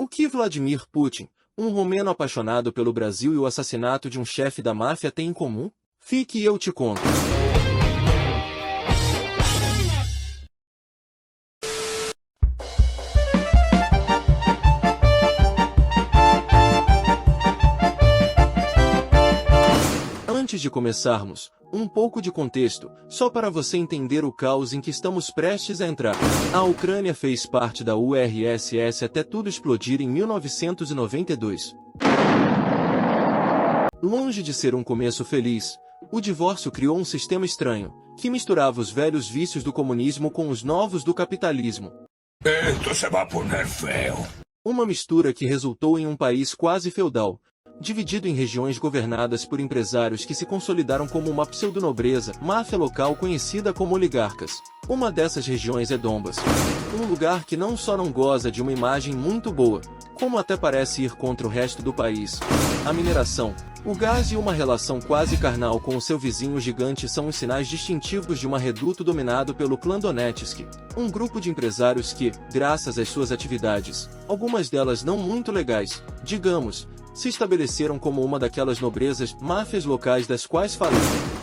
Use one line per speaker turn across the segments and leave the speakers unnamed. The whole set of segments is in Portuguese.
O que Vladimir Putin, um romeno apaixonado pelo Brasil e o assassinato de um chefe da máfia têm em comum? Fique e eu te conto. Antes de começarmos, um pouco de contexto, só para você entender o caos em que estamos prestes a entrar. A Ucrânia fez parte da URSS até tudo explodir em 1992. Longe de ser um começo feliz, o divórcio criou um sistema estranho, que misturava os velhos vícios do comunismo com os novos do capitalismo.
Esto se va a poner feo.
Uma mistura que resultou em um país quase feudal, dividido em regiões governadas por empresários que se consolidaram como uma pseudonobreza, máfia local conhecida como oligarcas. Uma dessas regiões é Donbas, um lugar que não só não goza de uma imagem muito boa, como até parece ir contra o resto do país. A mineração, o gás e uma relação quase carnal com o seu vizinho gigante são os sinais distintivos de um reduto dominado pelo clã Donetsk, um grupo de empresários que, graças às suas atividades, algumas delas não muito legais, digamos, se estabeleceram como uma daquelas nobrezas, máfias locais das quais falei.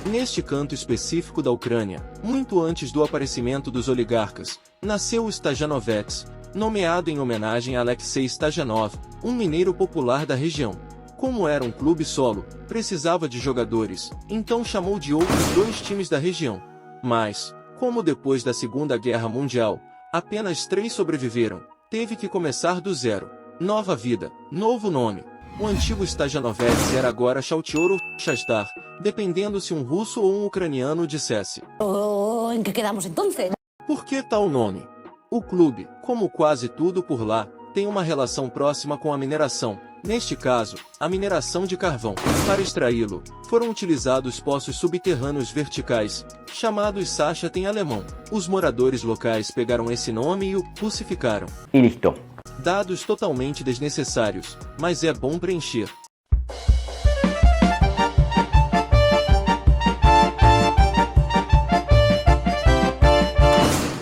Neste canto específico da Ucrânia, muito antes do aparecimento dos oligarcas, nasceu o Stajanovets, nomeado em homenagem a Alexei Stajanov, um mineiro popular da região. Como era um clube solo, precisava de jogadores, então chamou de outros dois times da região. Mas, como depois da Segunda Guerra Mundial, apenas 3 sobreviveram, teve que começar do zero. Nova vida, novo nome. O antigo Stajanovets era agora Chaltior ou Shastar, dependendo se um russo ou um ucraniano dissesse.
¿En qué quedamos entonces?
Por que tal nome? O clube, como quase tudo por lá, tem uma relação próxima com a mineração. Neste caso, a mineração de carvão. Para extraí-lo, foram utilizados poços subterrâneos verticais, chamados Sachat em alemão. Os moradores locais pegaram esse nome e o russificaram.
Y listo.
Dados totalmente desnecessários, mas é bom preencher.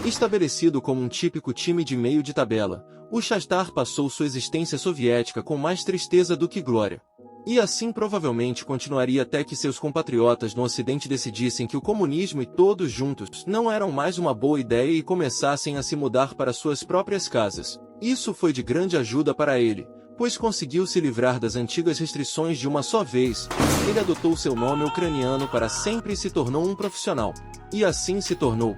Estabelecido como um típico time de meio de tabela, o Shastar passou sua existência soviética com mais tristeza do que glória. E assim provavelmente continuaria até que seus compatriotas no Ocidente decidissem que o comunismo e todos juntos não eram mais uma boa ideia e começassem a se mudar para suas próprias casas. Isso foi de grande ajuda para ele, pois conseguiu se livrar das antigas restrições de uma só vez. Ele adotou seu nome ucraniano para sempre e se tornou um profissional. E assim se tornou,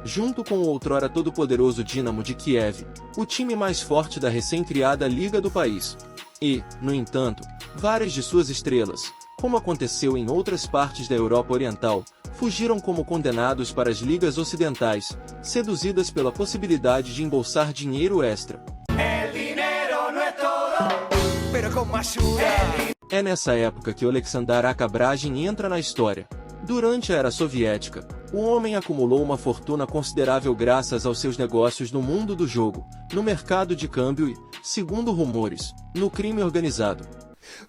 junto com o outrora todo-poderoso Dinamo de Kiev, o time mais forte da recém-criada liga do país. E, no entanto, várias de suas estrelas, como aconteceu em outras partes da Europa Oriental, fugiram como condenados para as ligas ocidentais, seduzidas pela possibilidade de embolsar dinheiro extra. É nessa época que Oleksandr Akabragin entra na história. Durante a era soviética, o homem acumulou uma fortuna considerável graças aos seus negócios no mundo do jogo, no mercado de câmbio e, segundo rumores, no crime organizado.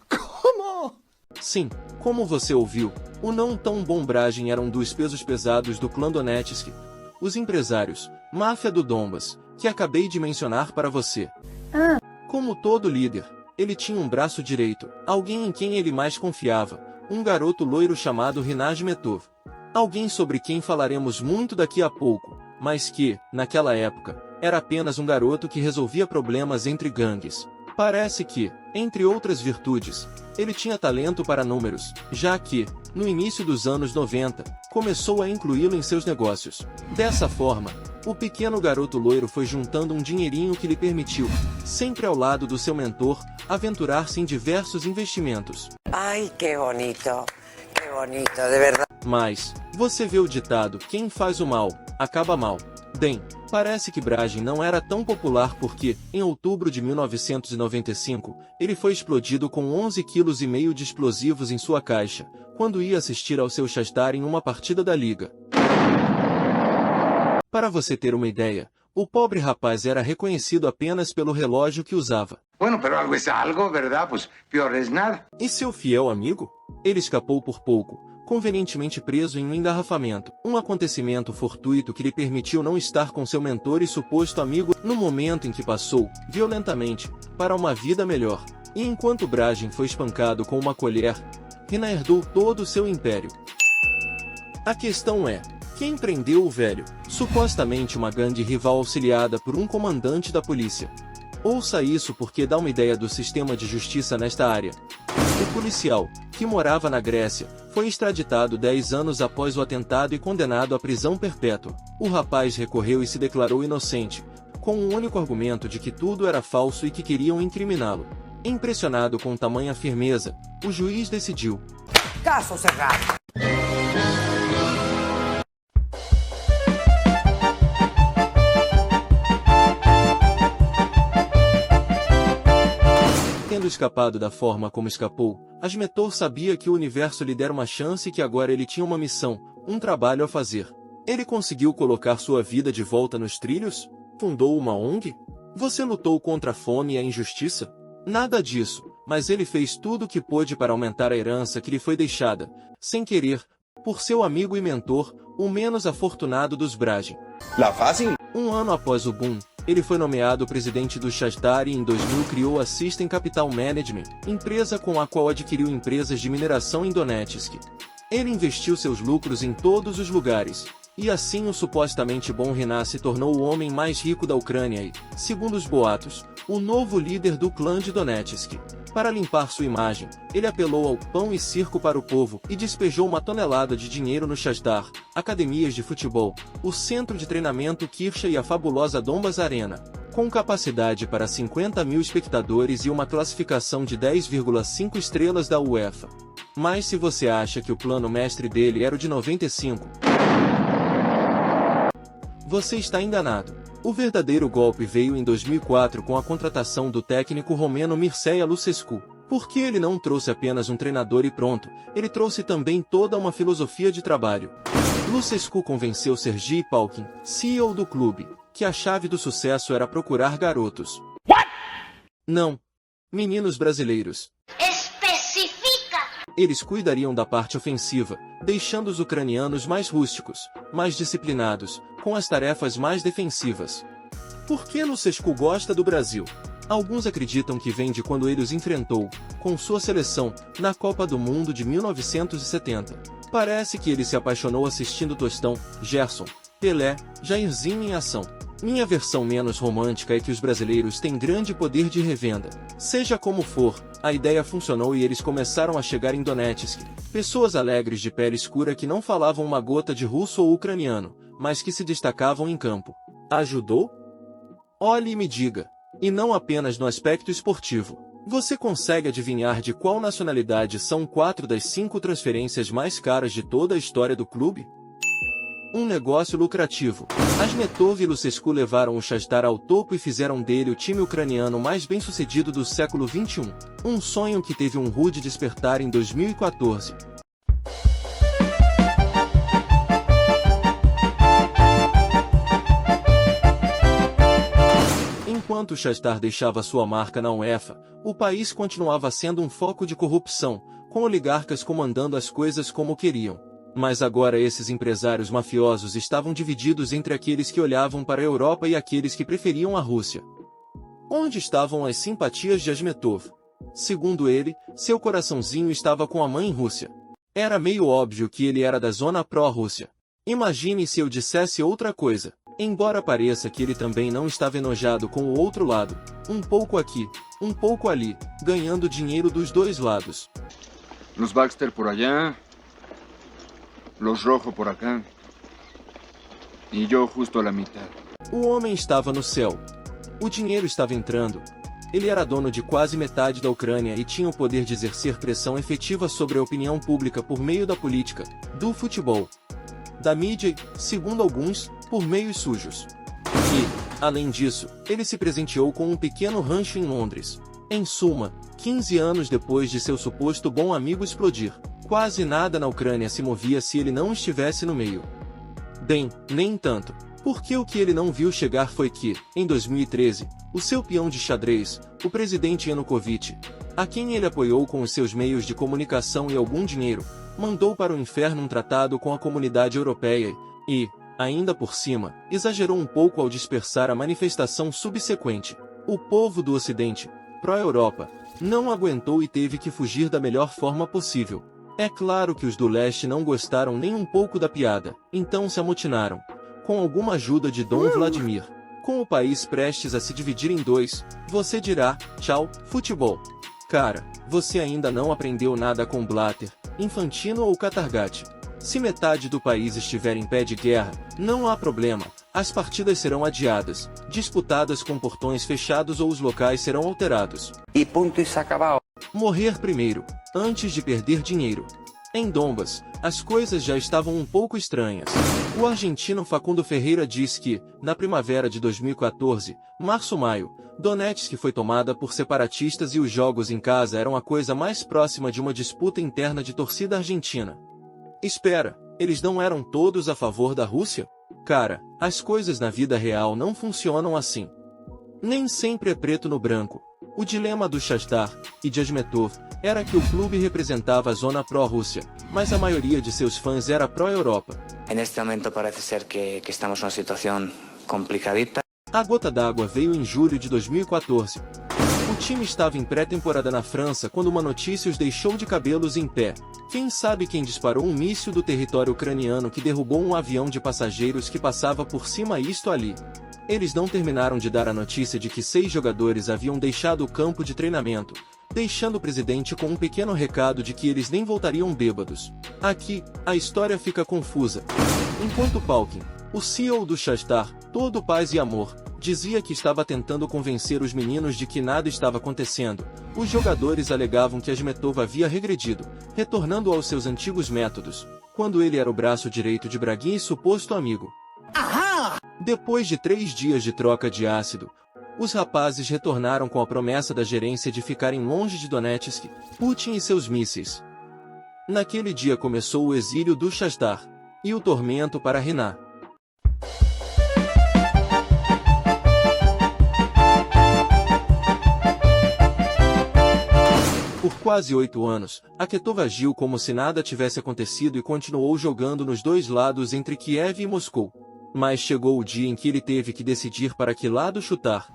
Como?
Sim, como você ouviu, o não tão bom Bragin era um dos pesos pesados do clã Donetsk, os empresários, máfia do Donbas, que acabei de mencionar para você. Como todo líder, ele tinha um braço direito, alguém em quem ele mais confiava, um garoto loiro chamado Rinaj Metov. Alguém sobre quem falaremos muito daqui a pouco, mas que, naquela época, era apenas um garoto que resolvia problemas entre gangues. Parece que, entre outras virtudes, ele tinha talento para números, já que, no início dos anos 90, começou a incluí-lo em seus negócios. Dessa forma, o pequeno garoto loiro foi juntando um dinheirinho que lhe permitiu, sempre ao lado do seu mentor, aventurar-se em diversos investimentos.
Ai, que bonito, de verdade.
Mas, você vê o ditado, quem faz o mal, acaba mal. Bem, parece que Bragin não era tão popular porque, em outubro de 1995, ele foi explodido com 11,5 kg de explosivos em sua caixa, quando ia assistir ao seu Shastar em uma partida da liga. Para você ter uma ideia, o pobre rapaz era reconhecido apenas pelo relógio que usava.
Bueno, pero algo es algo, ¿verdad? Pues peor es nada.
E seu fiel amigo? Ele escapou por pouco, convenientemente preso em um engarrafamento. Um acontecimento fortuito que lhe permitiu não estar com seu mentor e suposto amigo no momento em que passou, violentamente, para uma vida melhor. E enquanto Bragem foi espancado com uma colher, Renan herdou todo o seu império. A questão é, quem prendeu o velho? Supostamente uma gangue rival auxiliada por um comandante da polícia. Ouça isso porque dá uma ideia do sistema de justiça nesta área. O policial, que morava na Grécia, foi extraditado 10 anos após o atentado e condenado à prisão perpétua. O rapaz recorreu e se declarou inocente, com um único argumento de que tudo era falso e que queriam incriminá-lo. Impressionado com tamanha firmeza, o juiz decidiu.
Caso cerrado.
Tendo escapado da forma como escapou, Asmetor sabia que o universo lhe dera uma chance e que agora ele tinha uma missão, um trabalho a fazer. Ele conseguiu colocar sua vida de volta nos trilhos? Fundou uma ONG? Você lutou contra a fome e a injustiça? Nada disso, mas ele fez tudo o que pôde para aumentar a herança que lhe foi deixada, sem querer, por seu amigo e mentor, o menos afortunado dos Bragem.
La fácil.
Um ano após o boom, ele foi nomeado presidente do Shakhtar e em 2000 criou a System Capital Management, empresa com a qual adquiriu empresas de mineração em Donetsk. Ele investiu seus lucros em todos os lugares, e assim o supostamente bom Renan se tornou o homem mais rico da Ucrânia e, segundo os boatos, o novo líder do clã de Donetsk. Para limpar sua imagem, ele apelou ao pão e circo para o povo e despejou uma tonelada de dinheiro no Shakhtar, academias de futebol, o centro de treinamento Kircha e a fabulosa Donbas Arena, com capacidade para 50 mil espectadores e uma classificação de 10,5 estrelas da UEFA. Mas se você acha que o plano mestre dele era o de 95, você está enganado. O verdadeiro golpe veio em 2004 com a contratação do técnico romeno Mircea Lucescu. Porque ele não trouxe apenas um treinador e pronto, ele trouxe também toda uma filosofia de trabalho. Lucescu convenceu Sergei Palkin, CEO do clube, que a chave do sucesso era procurar garotos. Não. Meninos brasileiros.
Especifica!
Eles cuidariam da parte ofensiva, deixando os ucranianos mais rústicos, mais disciplinados, com as tarefas mais defensivas. Por que Lucescu gosta do Brasil? Alguns acreditam que vem de quando ele os enfrentou, com sua seleção, na Copa do Mundo de 1970. Parece que ele se apaixonou assistindo Tostão, Gerson, Pelé, Jairzinho em ação. Minha versão menos romântica é que os brasileiros têm grande poder de revenda. Seja como for, a ideia funcionou e eles começaram a chegar em Donetsk. Pessoas alegres de pele escura que não falavam uma gota de russo ou ucraniano, mas que se destacavam em campo. Ajudou? Olhe e me diga. E não apenas no aspecto esportivo. Você consegue adivinhar de qual nacionalidade são 4 das 5 transferências mais caras de toda a história do clube? Um negócio lucrativo. Asmetov e Lucescu levaram o Shakhtar ao topo e fizeram dele o time ucraniano mais bem-sucedido do século XXI. Um sonho que teve um rude despertar em 2014. Enquanto o Shakhtar deixava sua marca na UEFA, o país continuava sendo um foco de corrupção, com oligarcas comandando as coisas como queriam. Mas agora esses empresários mafiosos estavam divididos entre aqueles que olhavam para a Europa e aqueles que preferiam a Rússia. Onde estavam as simpatias de Asmetov? Segundo ele, seu coraçãozinho estava com a mãe Rússia. Era meio óbvio que ele era da zona pró-Rússia. Imagine se eu dissesse outra coisa. Embora pareça que ele também não estava enojado com o outro lado, um pouco aqui, um pouco ali, ganhando dinheiro dos dois lados.
Los Baxter por allá, los Rojo por acá, e eu justo a la mitad.
O homem estava no céu. O dinheiro estava entrando. Ele era dono de quase metade da Ucrânia e tinha o poder de exercer pressão efetiva sobre a opinião pública por meio da política, do futebol, da mídia e, segundo alguns, por meios sujos. E, além disso, ele se presenteou com um pequeno rancho em Londres. Em suma, 15 anos depois de seu suposto bom amigo explodir, quase nada na Ucrânia se movia se ele não estivesse no meio. Bem, nem tanto. Porque o que ele não viu chegar foi que, em 2013, o seu peão de xadrez, o presidente Yanukovych, a quem ele apoiou com os seus meios de comunicação e algum dinheiro, mandou para o inferno um tratado com a comunidade europeia e, ainda por cima, exagerou um pouco ao dispersar a manifestação subsequente. O povo do Ocidente, pró-Europa, não aguentou e teve que fugir da melhor forma possível. É claro que os do leste não gostaram nem um pouco da piada, então se amotinaram, com alguma ajuda de Dom Vladimir. Com o país prestes a se dividir em dois, você dirá, tchau, futebol. Cara, você ainda não aprendeu nada com Blatter, Infantino ou Catargati. Se metade do país estiver em pé de guerra, não há problema, as partidas serão adiadas, disputadas com portões fechados ou os locais serão alterados.
E ponto e se acabou.
Morrer primeiro, antes de perder dinheiro. Em Donbas, as coisas já estavam um pouco estranhas. O argentino Facundo Ferreira diz que, na primavera de 2014, março-maio, Donetsk foi tomada por separatistas e os jogos em casa eram a coisa mais próxima de uma disputa interna de torcida argentina. Espera, eles não eram todos a favor da Rússia? Cara, as coisas na vida real não funcionam assim. Nem sempre é preto no branco. O dilema do Shakhtar e de Ajmetov era que o clube representava a zona pró-Rússia, mas a maioria de seus fãs era pró-Europa.
Neste momento parece ser que estamos numa situação complicadita.
A gota d'água veio em julho de 2014. O time estava em pré-temporada na França quando uma notícia os deixou de cabelos em pé. Quem sabe quem disparou um míssil do território ucraniano que derrubou um avião de passageiros que passava por cima isto ali. Eles não terminaram de dar a notícia de que 6 jogadores haviam deixado o campo de treinamento, deixando o presidente com um pequeno recado de que eles nem voltariam bêbados. Aqui, a história fica confusa. Enquanto Palkin, o CEO do Shakhtar, todo paz e amor, dizia que estava tentando convencer os meninos de que nada estava acontecendo, os jogadores alegavam que Ajmetov havia regredido, retornando aos seus antigos métodos, quando ele era o braço direito de Braguin e suposto amigo. Depois de 3 dias de troca de ácido, os rapazes retornaram com a promessa da gerência de ficarem longe de Donetsk, Putin e seus mísseis. Naquele dia começou o exílio do Shakhtar e o tormento para Renan. Por quase 8 anos, Aketov agiu como se nada tivesse acontecido e continuou jogando nos dois lados entre Kiev e Moscou. Mas chegou o dia em que ele teve que decidir para que lado chutar.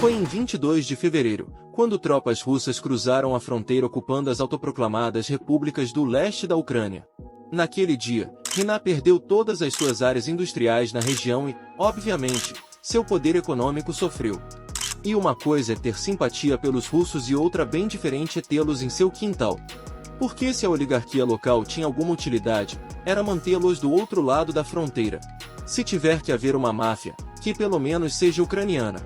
Foi em 22 de fevereiro, quando tropas russas cruzaram a fronteira ocupando as autoproclamadas repúblicas do leste da Ucrânia. Naquele dia, Renan perdeu todas as suas áreas industriais na região e, obviamente, seu poder econômico sofreu. E uma coisa é ter simpatia pelos russos e outra bem diferente é tê-los em seu quintal. Porque se a oligarquia local tinha alguma utilidade, era mantê-los do outro lado da fronteira. Se tiver que haver uma máfia, que pelo menos seja ucraniana.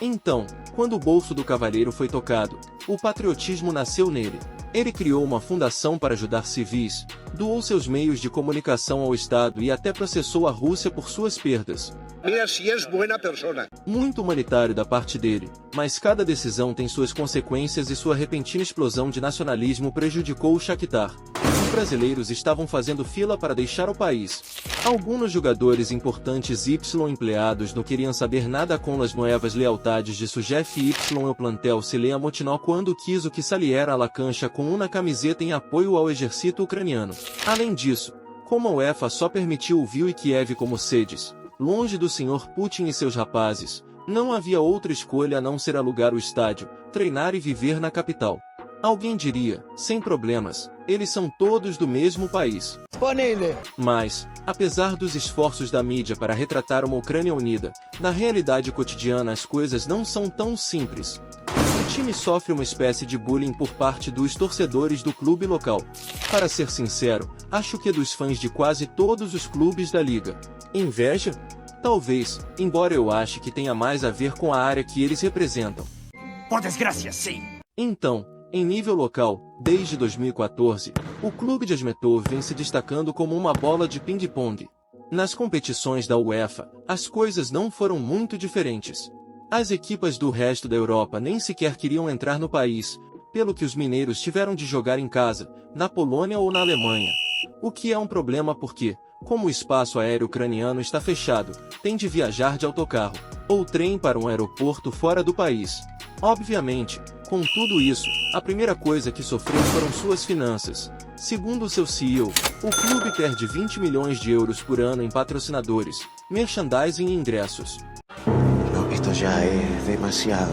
Então, quando o bolso do cavalheiro foi tocado, o patriotismo nasceu nele. Ele criou uma fundação para ajudar civis, doou seus meios de comunicação ao Estado e até processou a Rússia por suas perdas.
Mira si es buena persona.
Muito humanitário da parte dele, mas cada decisão tem suas consequências e sua repentina explosão de nacionalismo prejudicou o Shakhtar. Os brasileiros estavam fazendo fila para deixar o país. Alguns jogadores importantes y empleados não queriam saber nada com as novas lealdades de seu chefe y o plantel se lhe amotinou quando quis o que saliera a la cancha com uma camiseta em apoio ao exército ucraniano. Além disso, como a UEFA só permitiu o Lviv e Kiev como sedes, longe do Sr. Putin e seus rapazes, não havia outra escolha a não ser alugar o estádio, treinar e viver na capital. Alguém diria, sem problemas, eles são todos do mesmo país. Mas, apesar dos esforços da mídia para retratar uma Ucrânia unida, na realidade cotidiana as coisas não são tão simples. O time sofre uma espécie de bullying por parte dos torcedores do clube local. Para ser sincero, acho que é dos fãs de quase todos os clubes da liga. Inveja? Talvez, embora eu ache que tenha mais a ver com a área que eles representam.
Por desgracia, sim.
Então, em nível local, desde 2014, o clube de Ajmetov vem se destacando como uma bola de ping-pong. Nas competições da UEFA, as coisas não foram muito diferentes. As equipas do resto da Europa nem sequer queriam entrar no país, pelo que os mineiros tiveram de jogar em casa, na Polônia ou na Alemanha. O que é um problema porque, como o espaço aéreo ucraniano está fechado, tem de viajar de autocarro ou trem para um aeroporto fora do país. Obviamente, Com tudo isso, a primeira coisa que sofreu foram suas finanças. Segundo seu CEO, o clube perde 20 milhões de euros por ano em patrocinadores, merchandising e ingressos.
No, esto ya es demasiado.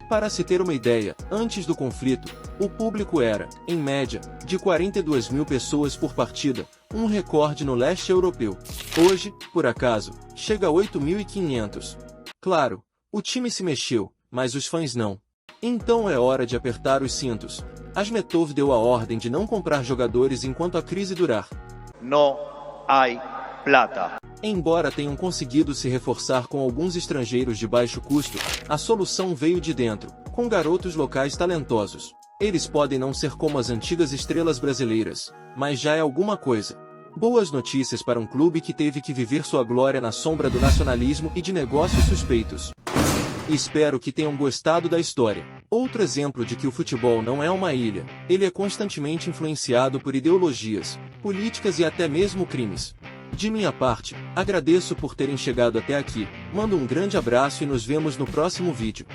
Para se ter uma ideia, antes do conflito, o público era, em média, de 42 mil pessoas por partida, um recorde no leste europeu. Hoje, por acaso, chega a 8.500. Claro, o time se mexeu, mas os fãs não. Então é hora de apertar os cintos. Asmetov deu a ordem de não comprar jogadores enquanto a crise durar.
No hay plata.
Embora tenham conseguido se reforçar com alguns estrangeiros de baixo custo, a solução veio de dentro, com garotos locais talentosos. Eles podem não ser como as antigas estrelas brasileiras, mas já é alguma coisa. Boas notícias para um clube que teve que viver sua glória na sombra do nacionalismo e de negócios suspeitos. Espero que tenham gostado da história. Outro exemplo de que o futebol não é uma ilha, ele é constantemente influenciado por ideologias, políticas e até mesmo crimes. De minha parte, agradeço por terem chegado até aqui, mando um grande abraço e nos vemos no próximo vídeo.